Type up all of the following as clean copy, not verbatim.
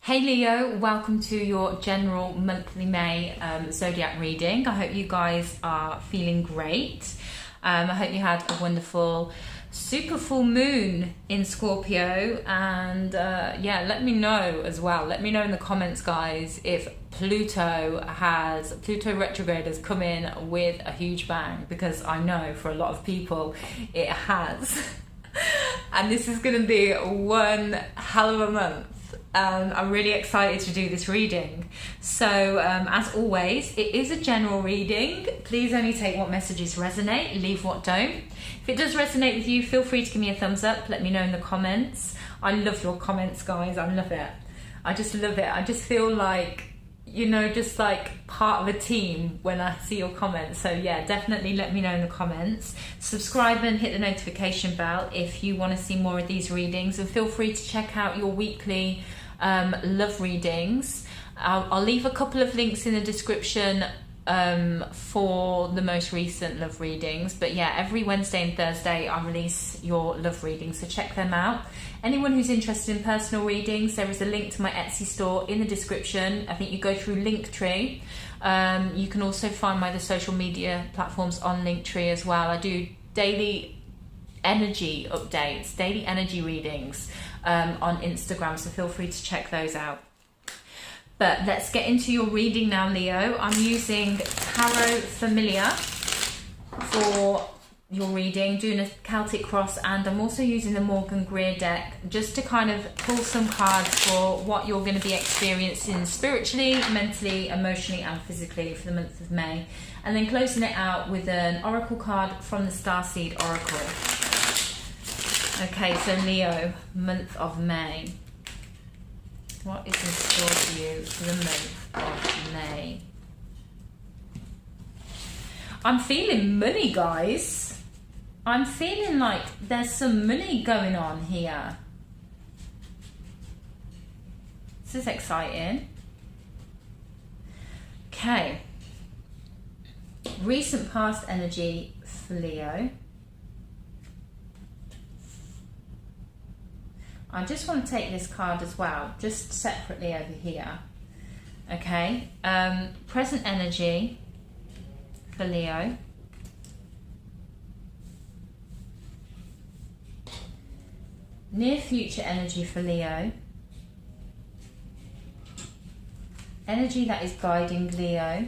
Hey Leo, welcome to your general monthly May Zodiac reading. I hope you guys are feeling great. I hope you had a wonderful super full moon in Scorpio, and yeah, let me know as well. Let me know in the comments, guys, if Pluto retrograde has come in with a huge bang, because I know for a lot of people it has. And this is going to be one hell of a month. I'm really excited to do this reading. So as always, it is a general reading. Please only take what messages resonate, leave what don't. If it does resonate with you, feel free to give me a thumbs up. Let me know in the comments. I love your comments, guys. I love it. I just love it. I just feel like, you know, just like part of a team when I see your comments. So yeah, definitely let me know in the comments. Subscribe and hit the notification bell if you want to see more of these readings, and feel free to check out your weekly love readings. I'll leave a couple of links in the description for the most recent love readings, but yeah, every Wednesday and Thursday I release your love readings, so check them out. Anyone who's interested in personal readings, there is a link to my Etsy store in the description. I think you go through Linktree. You can also find my other social media platforms on Linktree as well. I do daily energy updates, daily energy readings on Instagram, so feel free to check those out. But let's get into your reading now, Leo. I'm using Tarot Familiar for your reading, doing a Celtic cross, and I'm also using the Morgan Greer deck just to kind of pull some cards for what you're going to be experiencing spiritually, mentally, emotionally and physically for the month of May, and then closing it out with an oracle card from the Starseed Oracle. Okay, so Leo, month of May. What is in store for you for the month of May? I'm feeling money, guys. I'm feeling like there's some money going on here. This is exciting. Okay. Recent past energy for Leo. I just want to take this card as well, just separately over here. Okay, present energy for Leo. Near future energy for Leo. Energy that is guiding Leo.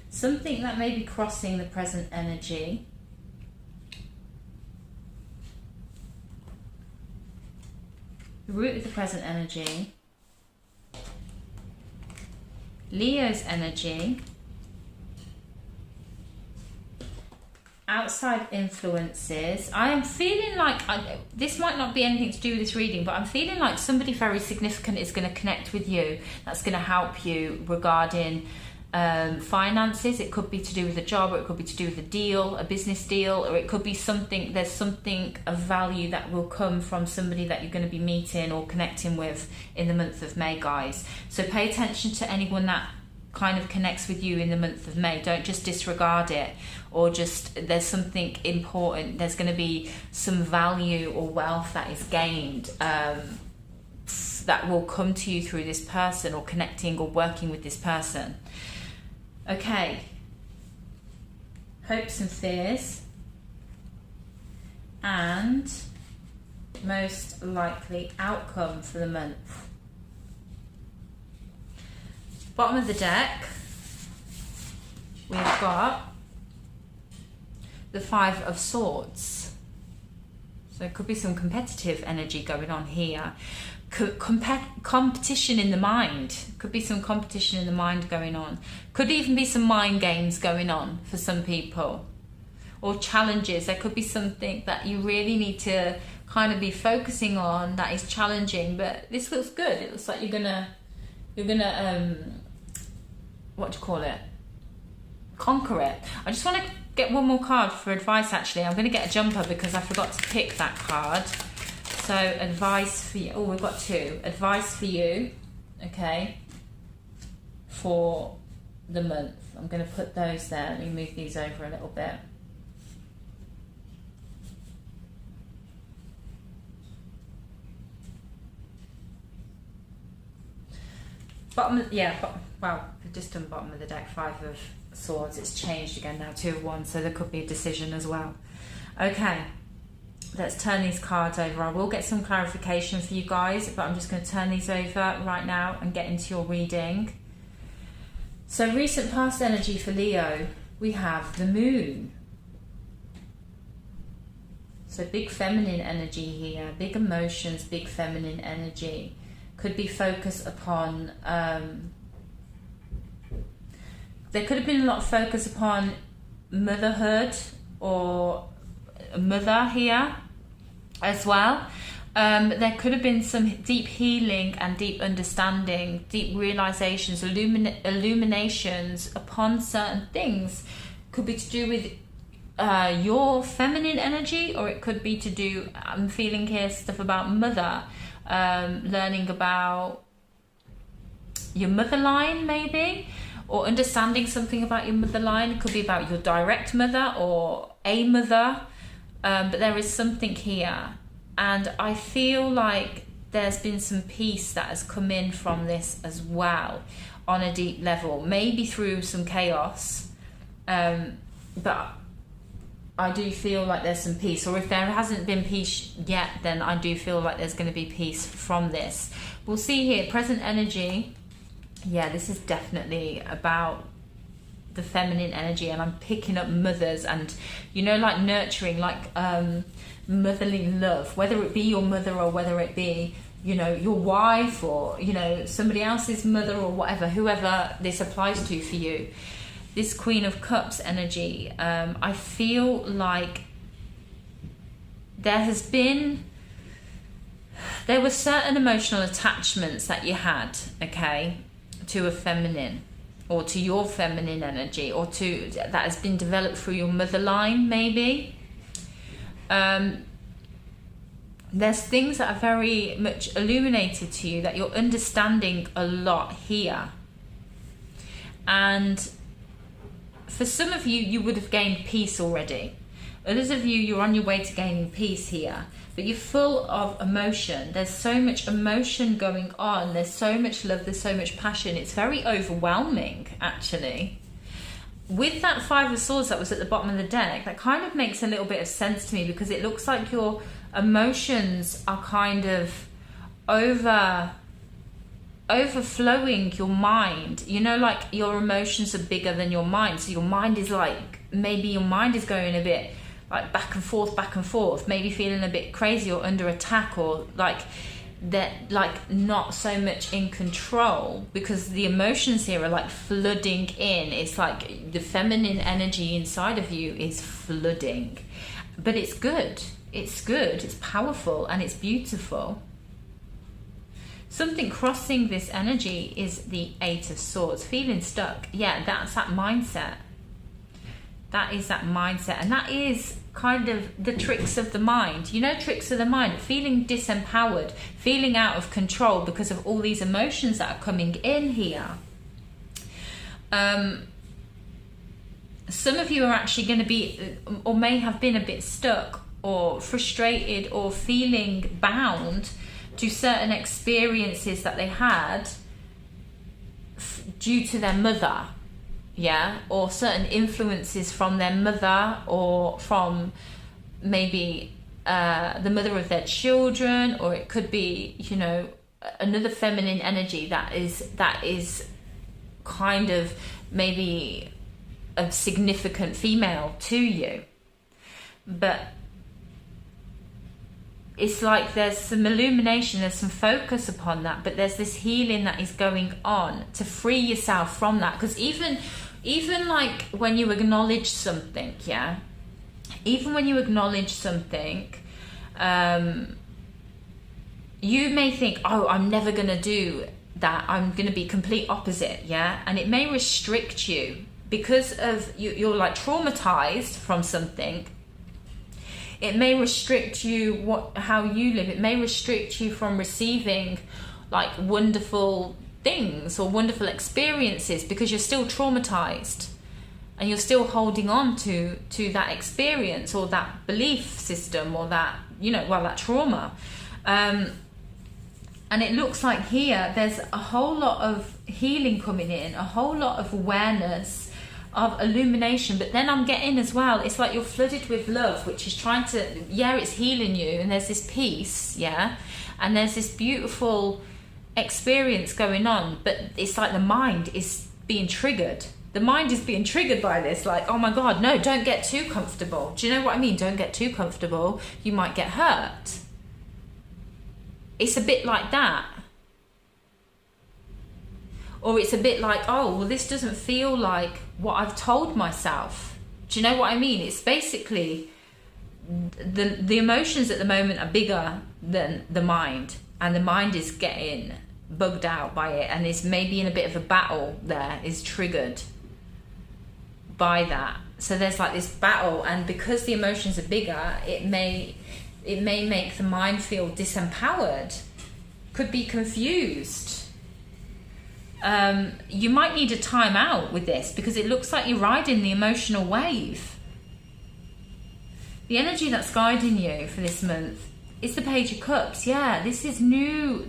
Something that may be crossing the present energy. The root of the present energy, Leo's energy, outside influences. I am feeling like, this might not be anything to do with this reading, but I'm feeling like somebody very significant is going to connect with you, that's going to help you regarding finances. It could be to do with a job, or it could be to do with a deal, a business deal, or it could be something, there's something of value that will come from somebody that you're going to be meeting or connecting with in the month of May, guys. So pay attention to anyone that kind of connects with you in the month of May. Don't just disregard it, or just, there's something important, there's going to be some value or wealth that is gained that will come to you through this person, or connecting or working with this person. Okay, hopes and fears, and most likely outcome for the month. Bottom of the deck, we've got the Five of Swords. So it could be some competitive energy going on here. Competition in the mind. Could be some competition in the mind going on. Could even be some mind games going on for some people, or challenges. There could be something that you really need to kind of be focusing on that is challenging, but this looks good. It looks like you're gonna what do you call it, conquer it. I just want to get one more card for advice. Actually, I'm going to get a jumper because I forgot to pick that card. So advice for you. Oh, we've got two. Advice for you, okay, for the month. I'm going to put those there. Let me move these over a little bit. bottom of, yeah, well, we've just done bottom of the deck, 5 of Swords. It's changed again now, 2 of Wands, so there could be a decision as well. Okay, let's turn these cards over. I will get some clarification for you guys, but I'm just going to turn these over right now and get into your reading. So recent past energy for Leo, we have the Moon. So big feminine energy here, big emotions, big feminine energy. Could be focused upon, there could have been a lot of focus upon motherhood or a mother here as well. There could have been some deep healing and deep understanding, deep realizations, illuminations upon certain things. Could be to do with your feminine energy, or it could be to do, I'm feeling here stuff about mother, learning about your mother line maybe, or understanding something about your mother line. It could be about your direct mother or a mother, but there is something here, and I feel like there's been some peace that has come in from this as well on a deep level, maybe through some chaos, but I do feel like there's some peace. Or if there hasn't been peace yet, then I do feel like there's going to be peace from this. We'll see here, present energy. Yeah, this is definitely about the feminine energy, and I'm picking up mothers and, you know, like nurturing, like motherly love, whether it be your mother or whether it be, you know, your wife or, you know, somebody else's mother or whatever, whoever this applies to for you. This Queen of Cups energy, I feel like there were certain emotional attachments that you had, okay, to a feminine, or to your feminine energy, or to that has been developed through your mother line maybe. There's things that are very much illuminated to you that you're understanding a lot here, and for some of you, you would have gained peace already. Others of you, you're on your way to gaining peace here, but you're full of emotion. There's so much emotion going on. There's so much love. There's so much passion. It's very overwhelming, actually. With that 5 of Swords that was at the bottom of the deck, that kind of makes a little bit of sense to me, because it looks like your emotions are kind of overflowing your mind, you know, like your emotions are bigger than your mind. So your mind is like, maybe your mind is going a bit like back and forth, maybe feeling a bit crazy or under attack, or like that, like not so much in control, because the emotions here are like flooding in. It's like the feminine energy inside of you is flooding, but it's good, it's powerful, and it's beautiful. Something crossing this energy is the 8 of Swords. Feeling stuck. Yeah, that's that mindset. That is that mindset. And that is kind of the tricks of the mind. You know, tricks of the mind. Feeling disempowered. Feeling out of control because of all these emotions that are coming in here. Some of you are actually going to be, or may have been a bit stuck or frustrated or feeling bound to certain experiences that they had due to their mother, yeah, or certain influences from their mother, or from maybe the mother of their children, or it could be, you know, another feminine energy that is kind of maybe a significant female to you. But it's like there's some illumination, there's some focus upon that, but there's this healing that is going on to free yourself from that. Because even like when you acknowledge something, yeah, even when you acknowledge something, you may think, oh, I'm never going to do that, I'm going to be complete opposite, yeah, and it may restrict you because of you're like traumatized from something. It may restrict you how you live. It may restrict you from receiving like wonderful things or wonderful experiences, because you're still traumatized and you're still holding on to that experience or that belief system or that, you know, well, that trauma. And it looks like here there's a whole lot of healing coming in, a whole lot of awareness, of illumination. But then I'm getting as well, it's like you're flooded with love, which is trying to, yeah, it's healing you, and there's this peace, yeah, and there's this beautiful experience going on. But it's like the mind is being triggered. The mind is being triggered by this, like, oh my God, no, don't get too comfortable. Do you know what I mean? Don't get too comfortable. You might get hurt. It's a bit like that. Or it's a bit like, oh, well, this doesn't feel like what I've told myself. Do you know what I mean? It's basically the emotions at the moment are bigger than the mind, and the mind is getting bugged out by it, and is maybe in a bit of a battle there, is triggered by that. So there's like this battle, and because the emotions are bigger, it may make the mind feel disempowered, could be confused. You might need a time out with this, because it looks like you're riding the emotional wave. The energy that's guiding you for this month is the Page of Cups. Yeah, this is new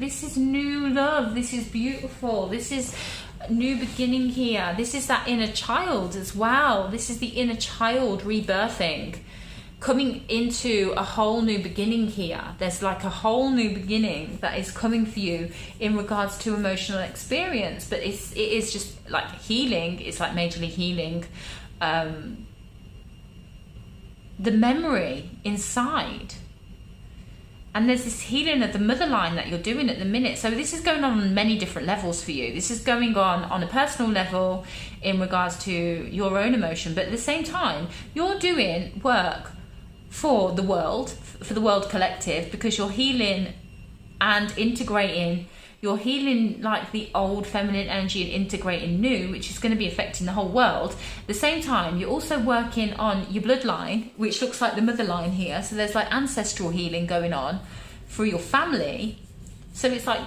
love. This is beautiful. This is a new beginning here. This is that inner child as well. This is the inner child rebirthing, coming into a whole new beginning here. There's like a whole new beginning that is coming for you in regards to emotional experience. But it is just like healing. It's like majorly healing the memory inside. And there's this healing of the mother line that you're doing at the minute. So this is going on many different levels for you. This is going on a personal level in regards to your own emotion. But at the same time, you're doing work for the world collective, because you're healing and integrating. You're healing like the old feminine energy and integrating new, which is going to be affecting the whole world. At the same time, you're also working on your bloodline, which looks like the mother line here. So there's like ancestral healing going on for your family. So it's like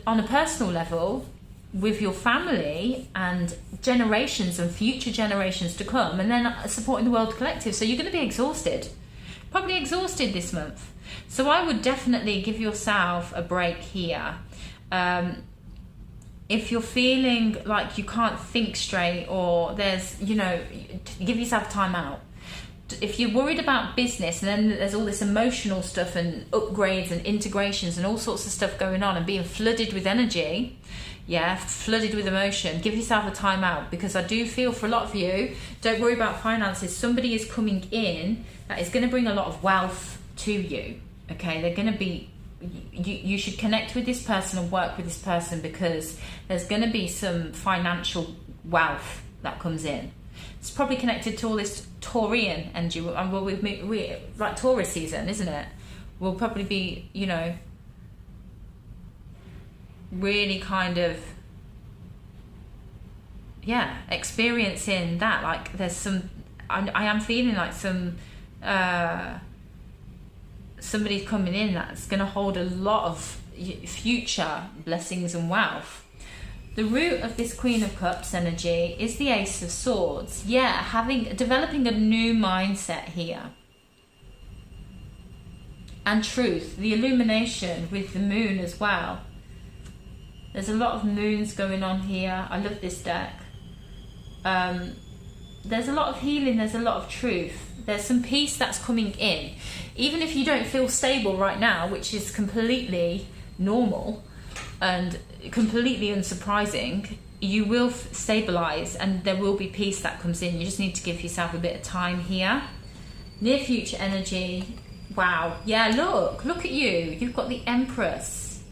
on a personal level with your family and generations and future generations to come, and then supporting the world collective. So you're going to be exhausted, probably exhausted this month. So I would definitely give yourself a break here. If you're feeling like you can't think straight, or there's, give yourself time out. If you're worried about business, and then there's all this emotional stuff and upgrades and integrations and all sorts of stuff going on and being flooded with energy, flooded with emotion, give yourself a time out, because I do feel for a lot of you, don't worry about finances. Somebody is coming in that is going to bring a lot of wealth to you. Okay, they're going to be, you should connect with this person and work with this person, because there's going to be some financial wealth that comes in. It's probably connected to all this Taurian energy. Well, we like Taurus season, isn't it? We'll probably be, really kind of, experiencing that. Like there's some, I am feeling like some, somebody's coming in that's going to hold a lot of future blessings and wealth. The root of this Queen of Cups energy is the Ace of Swords. Developing a new mindset here. And truth, the illumination with the moon as well. There's a lot of moons going on here. I love this deck. There's a lot of healing, there's a lot of truth. There's some peace that's coming in. Even if you don't feel stable right now, which is completely normal and completely unsurprising, you will stabilize, and there will be peace that comes in. You just need to give yourself a bit of time here. Near future energy. Wow. Yeah, look at you. You've got the Empress.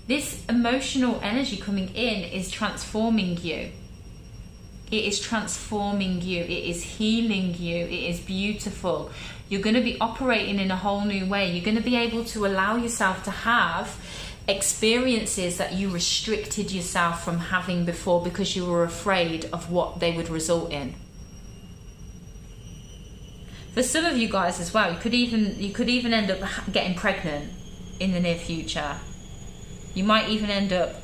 This emotional energy coming in is transforming you. It is transforming you. It is healing you. It is beautiful. You're going to be operating in a whole new way. You're going to be able to allow yourself to have experiences that you restricted yourself from having before, because you were afraid of what they would result in. For some of you guys as well, you could even end up getting pregnant in the near future. You might even end up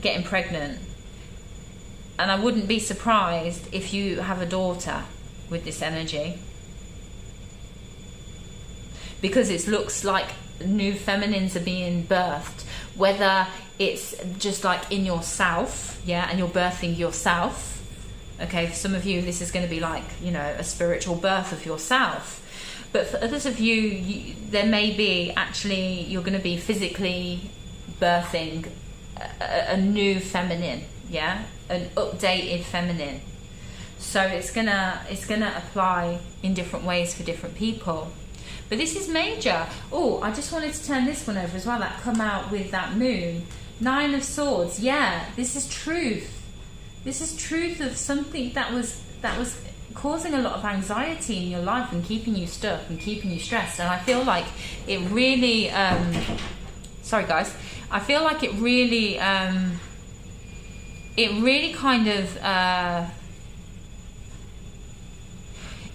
getting pregnant. And I wouldn't be surprised if you have a daughter with this energy, because it looks like new feminines are being birthed, whether it's just like in yourself, yeah, and you're birthing yourself. Okay, for some of you, this is going to be like, you know, a spiritual birth of yourself. But for others of you, there may be actually, you're going to be physically birthing a new feminine, yeah, an updated feminine. So it's gonna apply in different ways for different people. But this is major. Oh, I just wanted to turn this one over as well. That come out with that moon, 9 of Swords. Yeah, this is truth. This is truth of something that was causing a lot of anxiety in your life and keeping you stuck and keeping you stressed. And I feel like it really, sorry guys, I feel like it really kind of,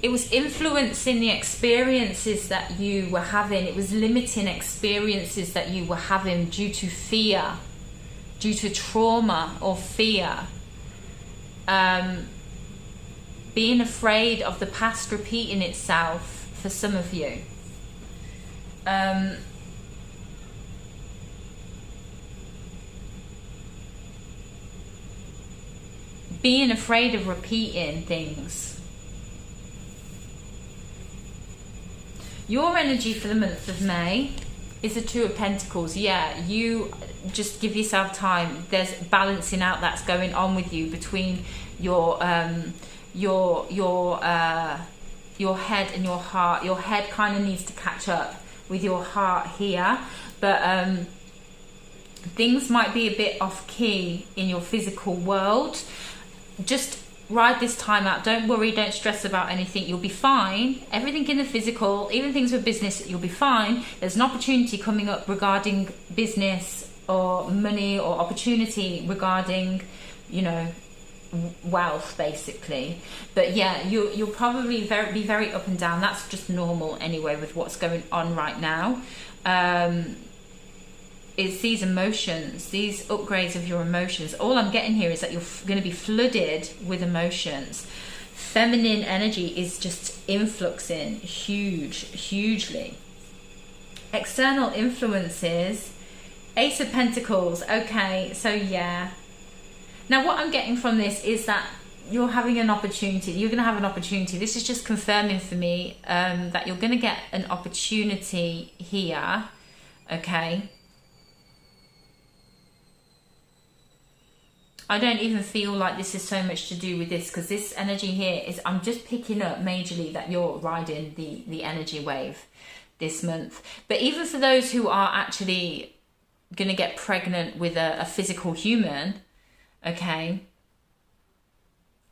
it was influencing the experiences that you were having. It was limiting experiences that you were having due to fear, due to trauma or fear. Being afraid of the past repeating itself for some of you. Being afraid of repeating things. Your energy for the month of May is the 2 of Pentacles. Yeah, you just give yourself time. There's balancing out that's going on with you between your head and your heart. Your head kind of needs to catch up with your heart here, but things might be a bit off key in your physical world. Just ride this time out. Don't worry, don't stress about anything. You'll be fine. Everything in the physical, even things with business, you'll be fine. There's an opportunity coming up regarding business or money, or opportunity regarding, you know, wealth basically. But yeah, you'll probably be very up and down. That's just normal anyway with what's going on right now. It's these emotions, these upgrades of your emotions. All I'm getting here is that you're going to be flooded with emotions. Feminine energy is just influxing hugely. External influences. Ace of Pentacles. Okay, so yeah. Now what I'm getting from this is that you're having an opportunity. You're going to have an opportunity. This is just confirming for me that you're going to get an opportunity here. Okay. I don't even feel like this is so much to do with this, because this energy here is, I'm just picking up majorly that you're riding the energy wave this month. But even for those who are actually going to get pregnant with a physical human, okay,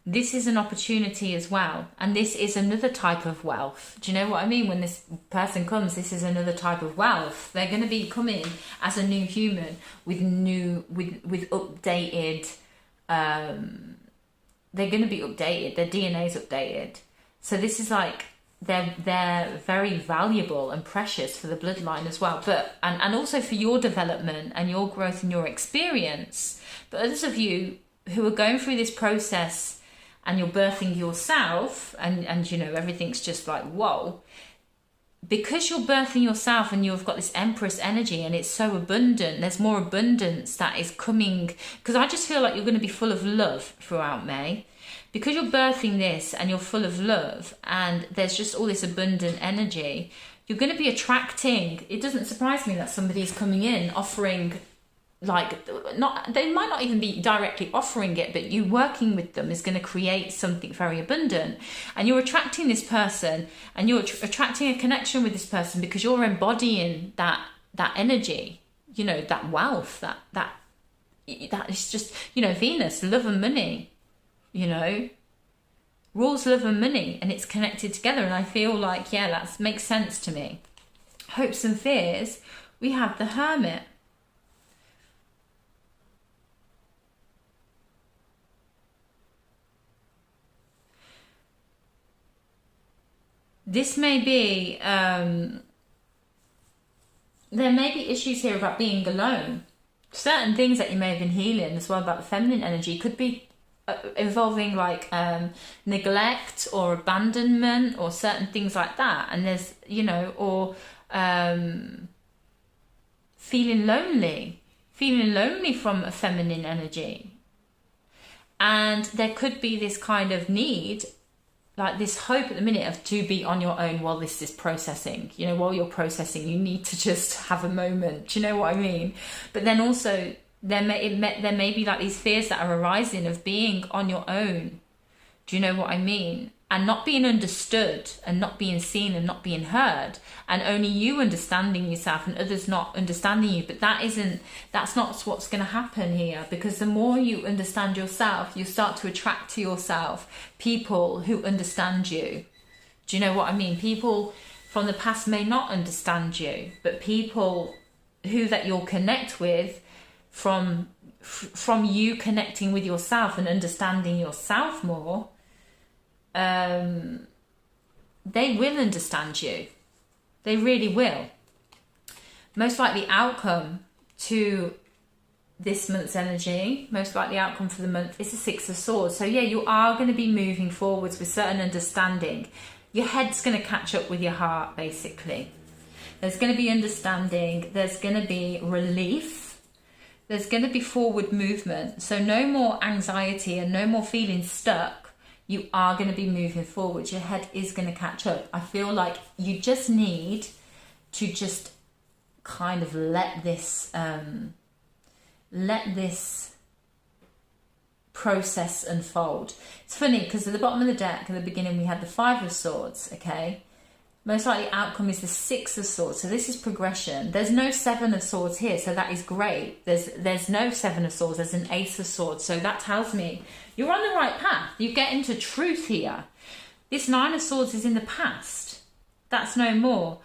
this is an opportunity as well. And this is another type of wealth. Do you know what I mean? When this person comes, this is another type of wealth. They're going to be coming as a new human with updated, they're going to be updated. Their DNA is updated. So this is like, they're very valuable and precious for the bloodline as well. But and also for your development and your growth and your experience. But others of you who are going through this process and you're birthing yourself and you know, everything's just like, whoa. Because you're birthing yourself and you've got this Empress energy and it's so abundant, there's more abundance that is coming. Because I just feel like you're going to be full of love throughout May. Because you're birthing this and you're full of love and there's just all this abundant energy, you're going to be attracting. It doesn't surprise me that somebody's coming in offering, like, they might not even be directly offering it, but you working with them is going to create something very abundant. And you're attracting this person and you're attracting a connection with this person because you're embodying that energy, you know, that wealth, that is just, you know, Venus, love and money, you know, rules love and money, and it's connected together. And I feel like, yeah, that makes sense to me. Hopes and fears, we have the Hermit. This may be, there may be issues here about being alone. Certain things that you may have been healing as well about the feminine energy could be involving like neglect or abandonment or certain things like that. And there's, you know, or feeling lonely. feeling lonely from a feminine energy. And there could be this kind of need, like this hope at the minute of to be on your own while this is processing. You know, while you're processing, you need to just have a moment. Do you know what I mean? But then also there may be like these fears that are arising of being on your own. Do you know what I mean? And not being understood and not being seen and not being heard, and only you understanding yourself and others not understanding you. But that's not what's going to happen here, because the more you understand yourself, you start to attract to yourself people who understand you. Do you know what I mean? People from the past may not understand you, but people who that you'll connect with from you connecting with yourself and understanding yourself more, they will understand you. They really will. Most likely outcome to this month's energy, most likely outcome for the month is the Six of Swords. So yeah, you are going to be moving forwards with certain understanding. Your head's going to catch up with your heart, basically. There's going to be understanding. There's going to be relief. There's going to be forward movement. So no more anxiety and no more feeling stuck. You are going to be moving forward. Your head is going to catch up. I feel like you just need to just kind of let this process unfold. It's funny because at the bottom of the deck at the beginning we had the Five of Swords. Okay, most likely outcome is the Six of Swords. So this is progression. There's no Seven of Swords here, so that is great. There's no Seven of Swords. There's an Ace of Swords. So that tells me you're on the right path. You get into truth here. This Nine of Swords is in the past. That's no more.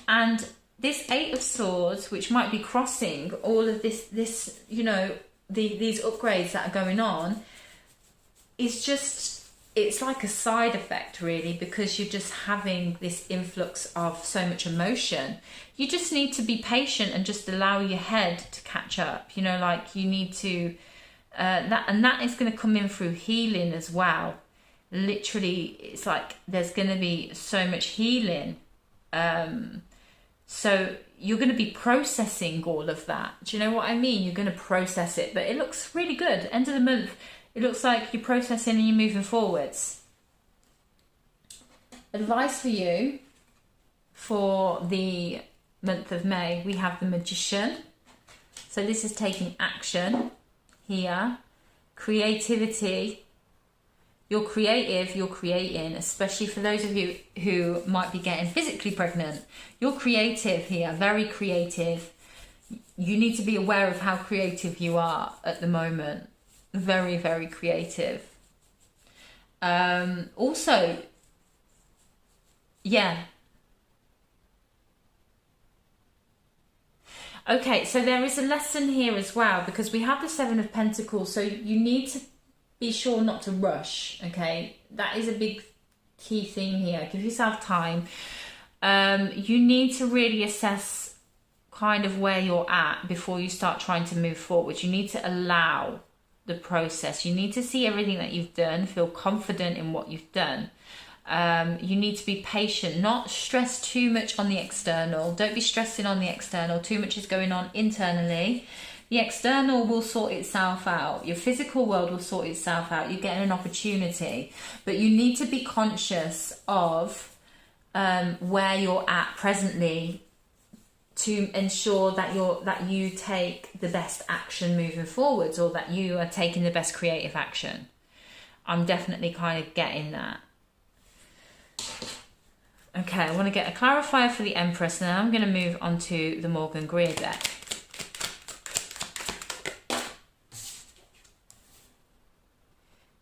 And this Eight of Swords, which might be crossing all of this, you know, these upgrades that are going on, is just, it's like a side effect really, because you're just having this influx of so much emotion. You just need to be patient and just allow your head to catch up. You know, like you need to, that is going to come in through healing as well. Literally, it's like there's going to be so much healing. So you're going to be processing all of that. Do you know what I mean? You're going to process it, but it looks really good. End of the month, it looks like you're processing and you're moving forwards. Advice for you for the month of May, we have the Magician. So this is taking action here. Creativity. You're creative, you're creating, especially for those of you who might be getting physically pregnant. You're creative here, very creative. You need to be aware of how creative you are at the moment. Very, very creative. Also, yeah. Okay, so there is a lesson here as well, because we have the Seven of Pentacles, so you need to be sure not to rush, okay? That is a big key thing here. Give yourself time. You need to really assess kind of where you're at before you start trying to move forward. You need to allow the process. You need to see everything that you've done, feel confident in what you've done. You need to be patient, not stress too much on the external. Don't be stressing on the external. Too much is going on internally. The external will sort itself out. Your physical world will sort itself out. You're getting an opportunity. But you need to be conscious of where you're at presently to ensure that you take the best action moving forwards, or that you are taking the best creative action. I'm definitely kind of getting that. Okay, I want to get a clarifier for the Empress, and then I'm going to move on to the Morgan Greer deck.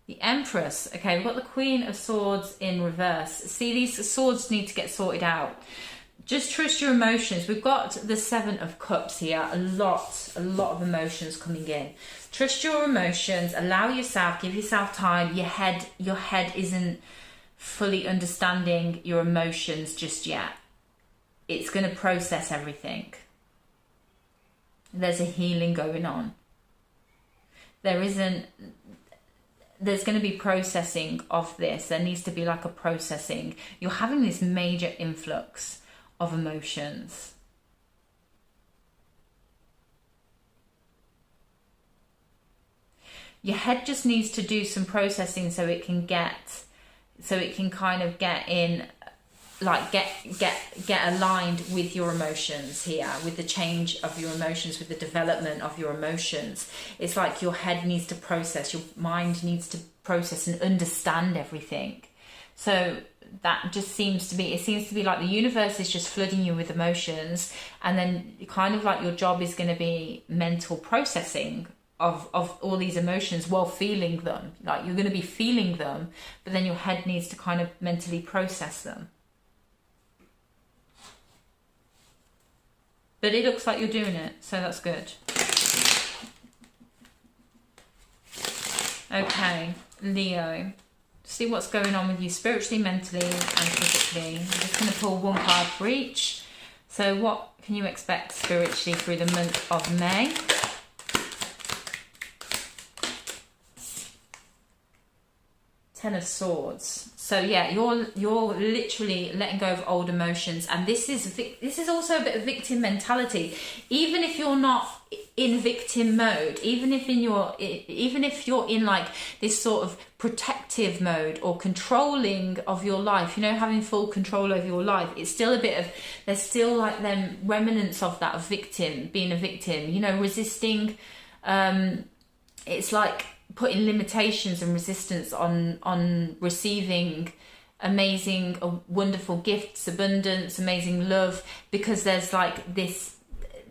The Empress. Okay, we've got the Queen of Swords in reverse. See, these swords need to get sorted out. Just trust your emotions. We've got the Seven of Cups here. A lot of emotions coming in. Trust your emotions. Allow yourself. Give yourself time. Your head isn't fully understanding your emotions just yet. It's going to process everything. There's a healing going on. There's going to be processing of this. There needs to be like a processing. You're having this major influx of emotions. your head just needs to do some processing so it can kind of get in, like get aligned with your emotions here, with the change of your emotions, with the development of your emotions. It's like your head needs to process, your mind needs to process and understand everything. So that just seems to be like the universe is just flooding you with emotions, and then kind of like your job is going to be mental processing of all these emotions while feeling them. Like you're going to be feeling them, but then your head needs to kind of mentally process them. But it looks like you're doing it, so that's good. Okay, Leo. See what's going on with you spiritually, mentally, and physically. I'm just going to pull one card for each. So what can you expect spiritually through the month of May? Ten of Swords. So yeah, you're literally letting go of old emotions, and this is also a bit of victim mentality. Even if you're not in victim mode, even if you're in like this sort of protective mode or controlling of your life, you know, having full control over your life, it's still a bit of, there's still like them remnants of that, of victim, being a victim, you know, resisting. It's like putting limitations and resistance on receiving amazing, wonderful gifts, abundance, amazing love, because there's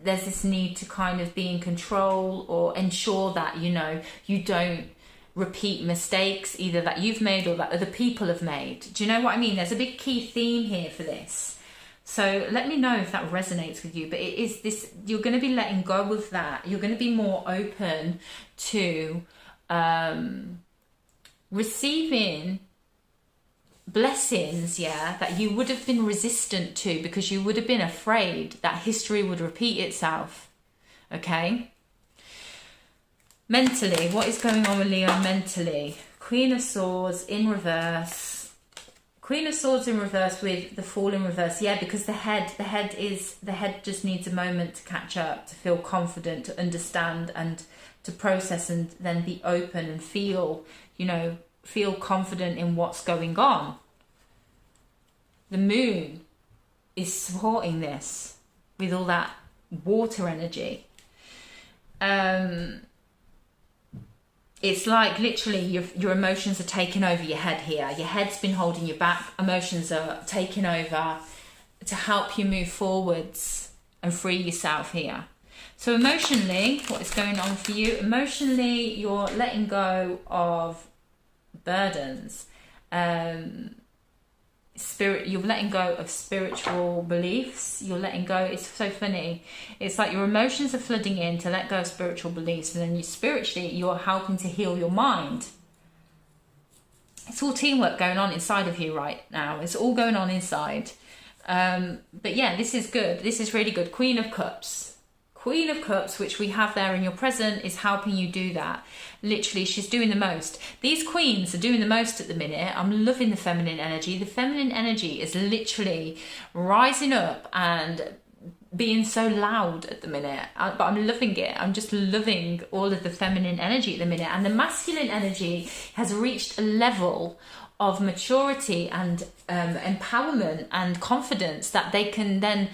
this need to kind of be in control or ensure that, you know, you don't repeat mistakes either that you've made or that other people have made. Do you know what I mean? There's a big key theme here for this. So let me know if that resonates with you. But it is this, you're going to be letting go of that. You're going to be more open to receiving blessings, yeah, that you would have been resistant to because you would have been afraid that history would repeat itself. Okay? Mentally, what is going on with Leo mentally? Queen of Swords in reverse. Queen of Swords in reverse with the Fool in reverse. Yeah, because the head just needs a moment to catch up, to feel confident, to understand and to process, and then be open and feel, you know, feel confident in what's going on. The moon is supporting this with all that water energy. It's like literally your emotions are taking over your head here. Your head's been holding you back. Emotions are taking over to help you move forwards and free yourself here. So emotionally, what is going on for you? Emotionally, you're letting go of burdens. You're letting go of spiritual beliefs. You're letting go. It's so funny. It's like your emotions are flooding in to let go of spiritual beliefs, and then spiritually you're helping to heal your mind. It's all teamwork going on inside of you right now. It's all going on inside. But yeah, this is good. This is really good. Queen of Cups. Queen of Cups, which we have there in your present, is helping you do that. Literally, she's doing the most. These queens are doing the most at the minute. I'm loving the feminine energy. The feminine energy is literally rising up and being so loud at the minute. But I'm loving it. I'm just loving all of the feminine energy at the minute. And the masculine energy has reached a level of maturity and empowerment and confidence that they can then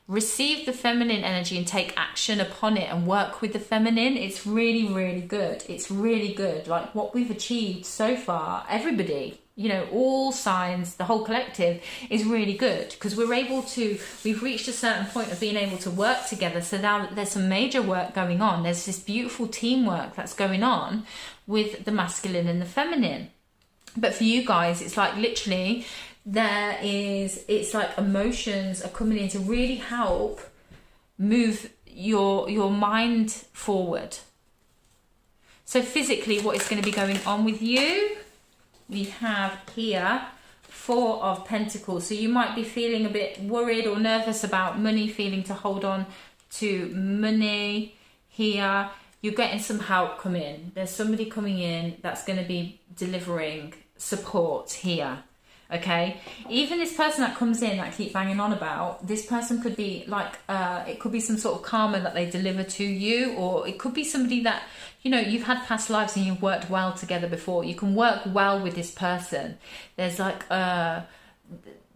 receive the feminine energy and take action upon it and work with the feminine. It's really, really good. It's really good. Like what we've achieved so far, everybody, you know, all signs, the whole collective is really good because we've reached a certain point of being able to work together. So now there's some major work going on. There's this beautiful teamwork that's going on with the masculine and the feminine. But for you guys, it's like literally it's like emotions are coming in to really help move your mind forward. So physically, what is going to be going on with you? We have here 4 of Pentacles. So you might be feeling a bit worried or nervous about money, feeling to hold on to money here. You're getting some help come in. There's somebody coming in that's going to be delivering support here. Okay, even this person that comes in that I keep banging on about, this person could be like, it could be some sort of karma that they deliver to you, or it could be somebody that, you know, you've had past lives and you've worked well together before. You can work well with this person. There's like,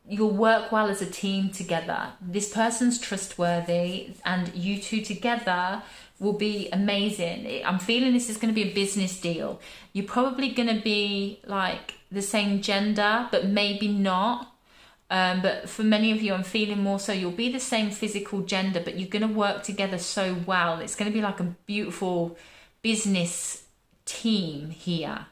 you'll work well as a team together. This person's trustworthy and you two together will be amazing. I'm feeling this is going to be a business deal. You're probably going to be like the same gender, but maybe not. But for many of you, I'm feeling more so you'll be the same physical gender, but you're going to work together so well. It's going to be like a beautiful business team here.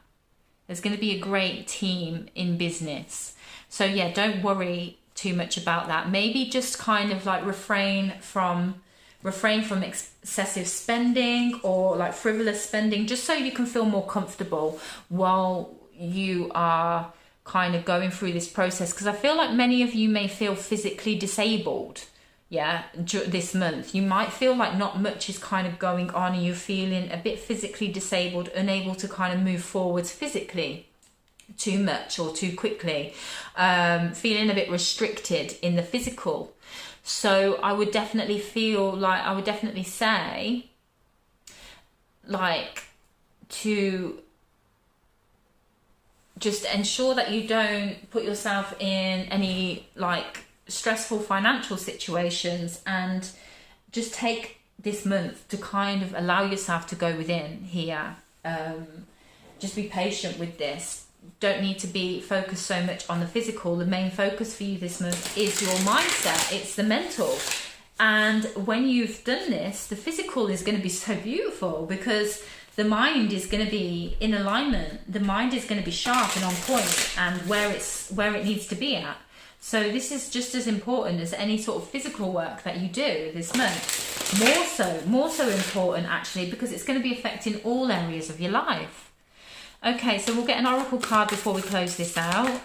There's going to be a great team in business. So yeah, don't worry too much about that. Maybe just kind of like refrain from excessive spending or like frivolous spending, just so you can feel more comfortable while you are kind of going through this process. Because I feel like many of you may feel physically disabled, yeah, this month. You might feel like not much is kind of going on and you're feeling a bit physically disabled, unable to kind of move forwards physically too much or too quickly, feeling a bit restricted in the physical. So I would definitely say like to just ensure that you don't put yourself in any like stressful financial situations, and just take this month to kind of allow yourself to go within here. Just be patient with this. Don't need to be focused so much on the physical. The main focus for you this month is your mindset. It's the mental. And when you've done this, the physical is going to be so beautiful, because the mind is going to be in alignment. The mind is going to be sharp and on point and where it needs to be at. So this is just as important as any sort of physical work that you do this month. More so important actually, because it's going to be affecting all areas of your life. Okay, so we'll get an oracle card before we close this out.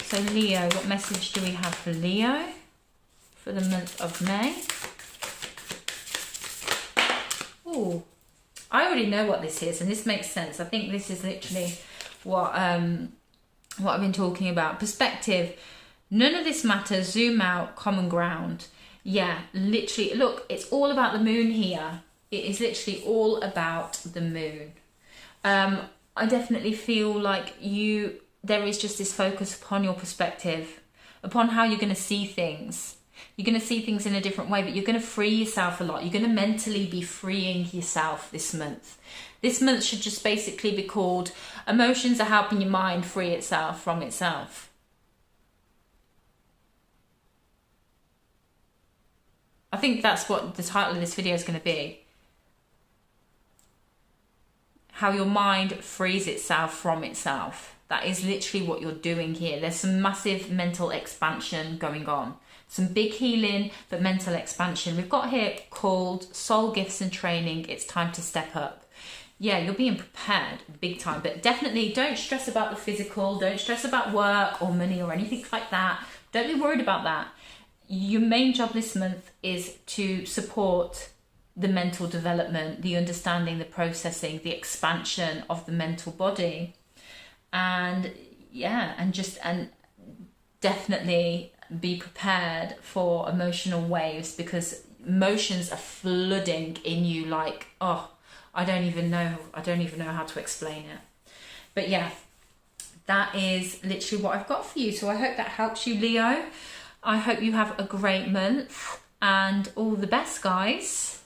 So Leo, what message do we have for Leo for the month of May? Oh, I already know what this is, and this makes sense. I think this is literally what I've been talking about. Perspective. None of this matters. Zoom out. Common ground. Yeah, literally. Look, it's all about the moon here. It is literally all about the moon. I definitely feel like there is just this focus upon your perspective, upon how you're going to see things. You're going to see things in a different way, but you're going to free yourself a lot. You're going to mentally be freeing yourself this month. This month should just basically be called Emotions Are Helping Your Mind Free Itself from Itself. I think that's what the title of this video is going to be. How your mind frees itself from itself. That is literally what you're doing here. There's some massive mental expansion going on. Some big healing, but mental expansion. We've got here called Soul Gifts and Training. It's time to step up. Yeah, you're being prepared big time, but definitely don't stress about the physical. Don't stress about work or money or anything like that. Don't be worried about that. Your main job this month is to support the mental development, the understanding, the processing, the expansion of the mental body. And yeah, and definitely be prepared for emotional waves, because emotions are flooding in you like, oh, I don't even know how to explain it. But yeah, that is literally what I've got for you. So I hope that helps you, Leo. I hope you have a great month and all the best, guys.